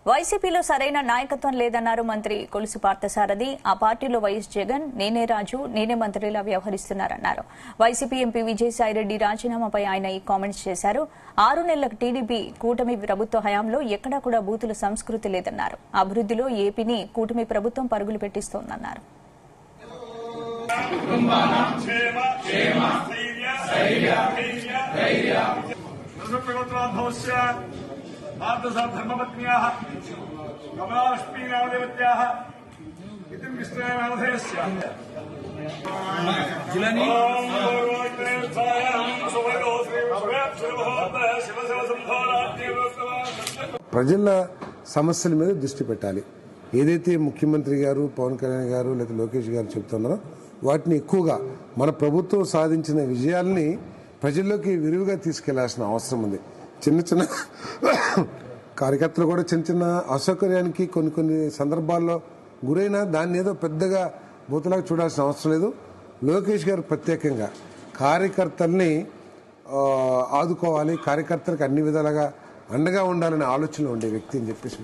వైసీపీలో సరైన నాయకత్వం లేదన్నారు మంత్రి కొలుసు పార్థసారథి. ఆ పార్టీలో వైఎస్ జగన్ నేనే రాజు నేనే మంత్రిలా వ్యవహరిస్తున్నారన్నారు. వైసీపీ ఎంపీ విజయసాయిరెడ్డి రాజీనామాపై ఆయన ఈ కామెంట్స్ చేశారు. 6 నెలల టీడీపీ కూటమి ప్రభుత్వ హయాంలో ఎక్కడా కూడా బూతుల సంస్కృతి లేదన్నారు. అభివృద్ధిలో ఏపీని కూటమి ప్రభుత్వం పరుగులు పెట్టిస్తోందన్నారు. ధర్మపత్న్యాః కమలాలక్ష్మీ నామదేవత్యాః ఇతి విష్ణునామధేయస్య జిలని ప్రజల సమస్యల మీద దృష్టి పెట్టాలి. ఏదైతే ముఖ్యమంత్రి గారు, పవన్ కళ్యాణ్ గారు లేదా లోకేష్ గారు చెప్తున్నారో వాటిని ఎక్కువగా మన ప్రభుత్వం సాధించిన విజయాల్ని ప్రజల్లోకి విరివిగా తీసుకెళ్లాల్సిన అవసరం ఉంది. చిన్న చిన్న కార్యకర్తలు కూడా చిన్న చిన్న అసౌకర్యానికి కొన్ని సందర్భాల్లో గురైనా దాన్ని ఏదో పెద్దగా బూతులాగా చూడాల్సిన అవసరం లేదు. లోకేష్ గారు ప్రత్యేకంగా కార్యకర్తల్ని ఆదుకోవాలి, కార్యకర్తలకు అన్ని విధాలుగా అండగా ఉండాలనే ఆలోచనలో ఉండే వ్యక్తి అని చెప్పేసి